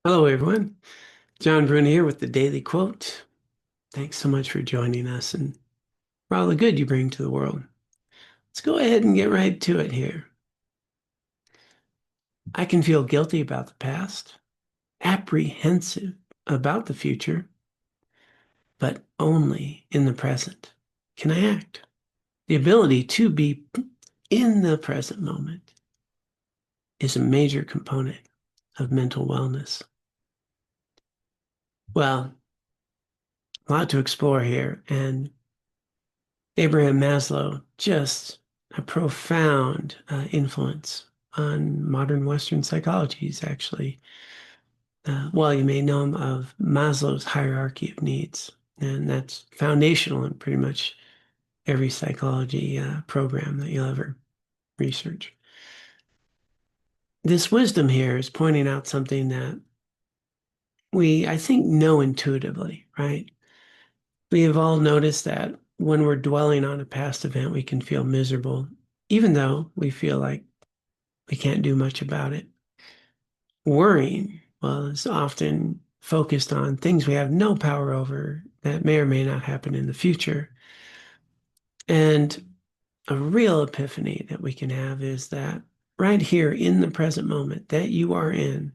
Hello, everyone. John Bruna here with the Daily Quote. Thanks so much for joining us and for all the good you bring to the world. Let's go ahead and get right to it here. I can feel guilty about the past, apprehensive about the future, but only in the present can I act. The ability to be in the present moment is a major component of mental wellness. Well, a lot to explore here, and Abraham Maslow, just a profound influence on modern Western psychology. He's actually, well, you may know him of Maslow's hierarchy of needs, and that's foundational in pretty much every psychology program that you'll ever research. This wisdom here is pointing out something that I think, know intuitively, right? We have all noticed that when we're dwelling on a past event, we can feel miserable, even though we feel like we can't do much about it. Worrying, well, is often focused on things we have no power over that may or may not happen in the future. And a real epiphany that we can have is that right here in the present moment that you are in,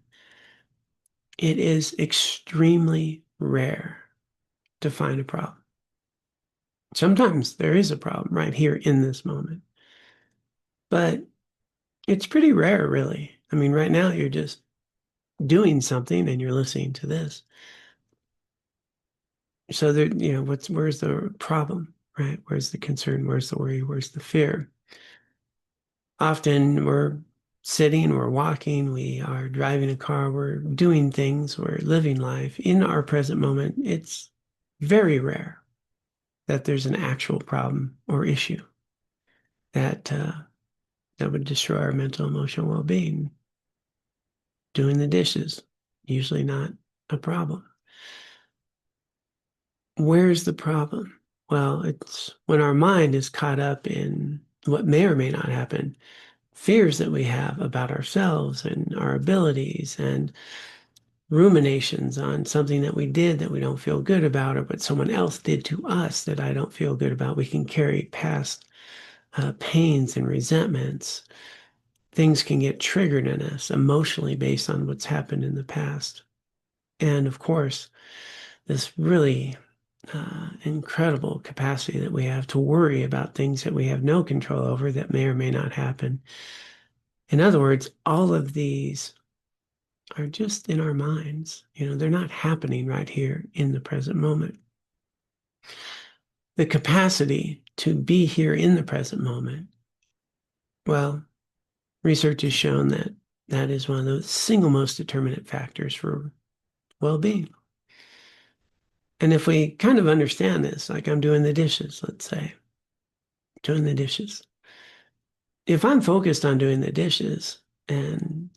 it is extremely rare to find a problem. Sometimes there is a problem right here in this moment, but it's pretty rare, really. I mean, right now you're just doing something and you're listening to this. So there, where's the problem, right? Where's the concern? Where's the worry? Where's the fear? Often we're sitting, we're walking, we are driving a car, we're doing things, we're living life in our present moment. It's very rare that there's an actual problem or issue that that would destroy our mental emotional well-being. Doing the dishes, usually not a problem. Where's the problem? Well, it's when our mind is caught up in what may or may not happen, fears that we have about ourselves and our abilities, and ruminations on something that we did that we don't feel good about, or what someone else did to us that I don't feel good about. We can carry past pains and resentments. Things can get triggered in us emotionally based on what's happened in the past. And of course, this really incredible capacity that we have to worry about things that we have no control over that may or may not happen. In other words, all of these are just in our minds. They're not happening right here in the present moment. The capacity to be here in the present moment, well, research has shown that that is one of the single most determinant factors for well-being. And if we kind of understand this, like I'm doing the dishes, let's say, doing the dishes. If I'm focused on doing the dishes and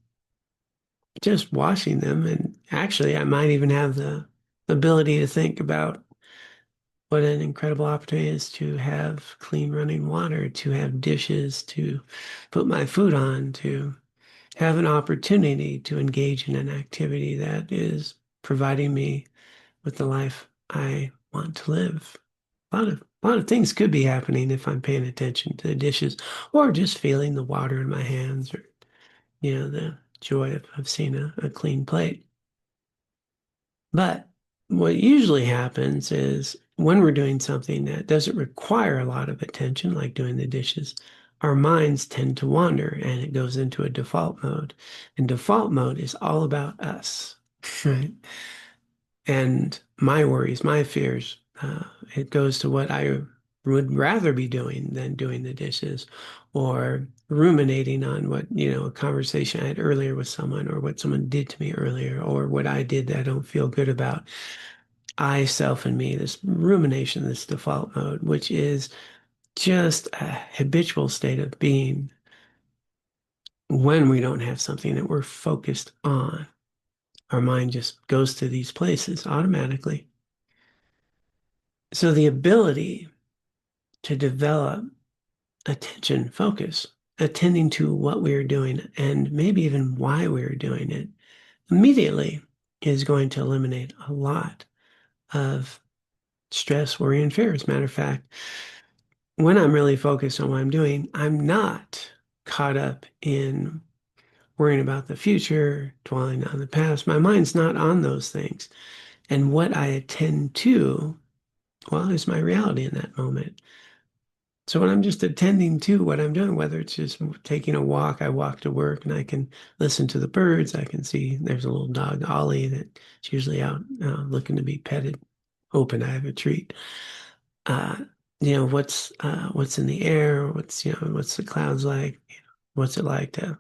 just washing them, and actually I might even have the ability to think about what an incredible opportunity it is to have clean running water, to have dishes, to put my food on, to have an opportunity to engage in an activity that is providing me with the life I want to live. A lot of things could be happening if I'm paying attention to the dishes or just feeling the water in my hands, or the joy of seeing a clean plate. But what usually happens is when we're doing something that doesn't require a lot of attention, like doing the dishes, our minds tend to wander and it goes into a default mode. And default mode is all about us, right? And my worries, my fears, it goes to what I would rather be doing than doing the dishes, or ruminating on what, a conversation I had earlier with someone, or what someone did to me earlier, or what I did that I don't feel good about. I, self, and me, this rumination, this default mode, which is just a habitual state of being when we don't have something that we're focused on. Our mind just goes to these places automatically. So the ability to develop attention, focus, attending to what we are doing and maybe even why we are doing it immediately is going to eliminate a lot of stress, worry, and fear. As a matter of fact, when I'm really focused on what I'm doing, I'm not caught up in worrying about the future, dwelling on the past. My mind's not on those things. And what I attend to, well, is my reality in that moment. So when I'm just attending to what I'm doing, whether it's just taking a walk, I walk to work and I can listen to the birds. I can see there's a little dog, Ollie, that's usually out looking to be petted, hoping I have a treat. Uh, what's in the air? What's the clouds like? What's it like to,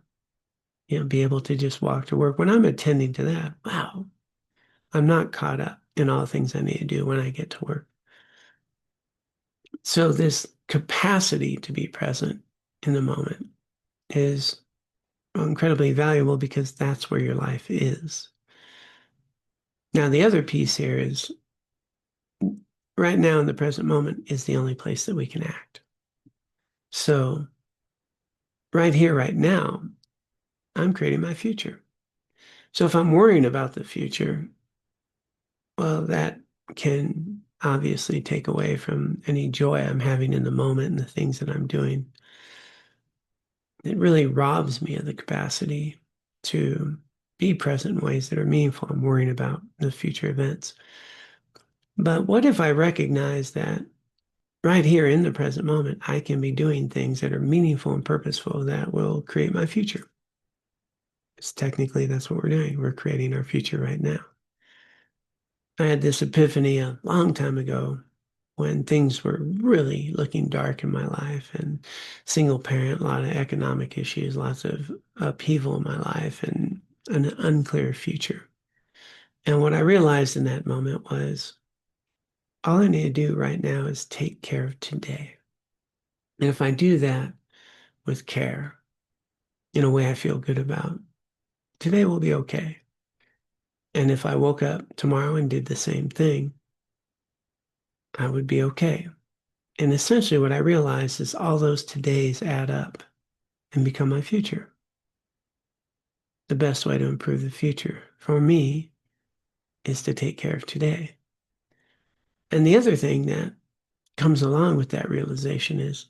be able to just walk to work? When I'm attending to that, wow, I'm not caught up in all the things I need to do when I get to work. So this capacity to be present in the moment is incredibly valuable because that's where your life is. Now, the other piece here is right now in the present moment is the only place that we can act. So right here, right now, I'm creating my future. So if I'm worrying about the future, well, that can obviously take away from any joy I'm having in the moment and the things that I'm doing. It really robs me of the capacity to be present in ways that are meaningful. I'm worrying about the future events. But what if I recognize that right here in the present moment, I can be doing things that are meaningful and purposeful that will create my future? Because technically, that's what we're doing. We're creating our future right now. I had this epiphany a long time ago when things were really looking dark in my life and single parent, a lot of economic issues, lots of upheaval in my life, and an unclear future. And what I realized in that moment was all I need to do right now is take care of today. And if I do that with care, in a way I feel good about, today will be okay. And if I woke up tomorrow and did the same thing, I would be okay. And essentially what I realized is all those todays add up and become my future. The best way to improve the future for me is to take care of today. And the other thing that comes along with that realization is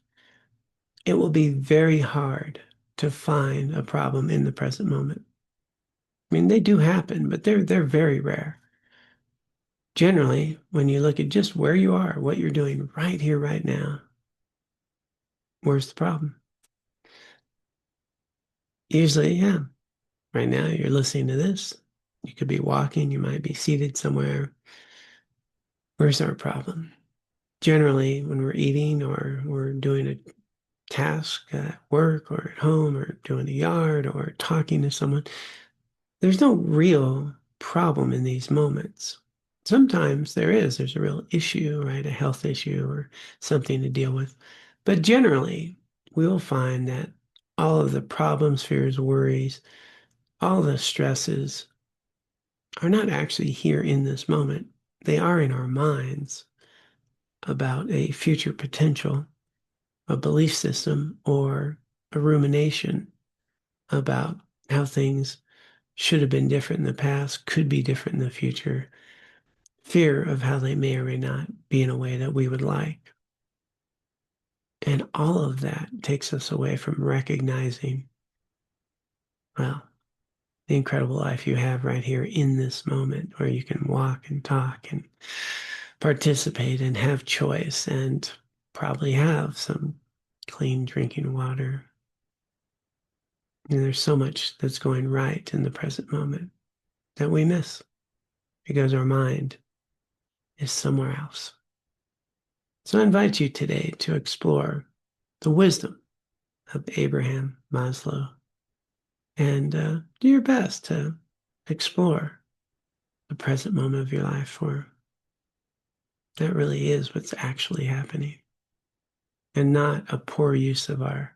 it will be very hard to find a problem in the present moment. I mean, they do happen, but they're very rare. Generally, when you look at just where you are, what you're doing right here, right now, where's the problem? Usually, yeah, right now you're listening to this. You could be walking, you might be seated somewhere. Where's our problem? Generally, when we're eating or we're doing a task at work or at home or doing the yard or talking to someone, there's no real problem in these moments. Sometimes there's a real issue, right? A health issue or something to deal with. But generally, we'll find that all of the problems, fears, worries, all the stresses are not actually here in this moment. They are in our minds about a future potential, a belief system, or a rumination about how things should have been different in the past, could be different in the future, fear of how they may or may not be in a way that we would like. And all of that takes us away from recognizing, well, the incredible life you have right here in this moment where you can walk and talk and participate and have choice and probably have some clean drinking water. And there's so much that's going right in the present moment that we miss because our mind is somewhere else. So I invite you today to explore the wisdom of Abraham Maslow and do your best to explore the present moment of your life, for that really is what's actually happening and not a poor use of our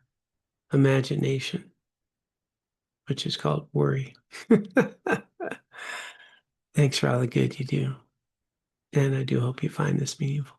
imagination, which is called worry. Thanks for all the good you do. And I do hope you find this meaningful.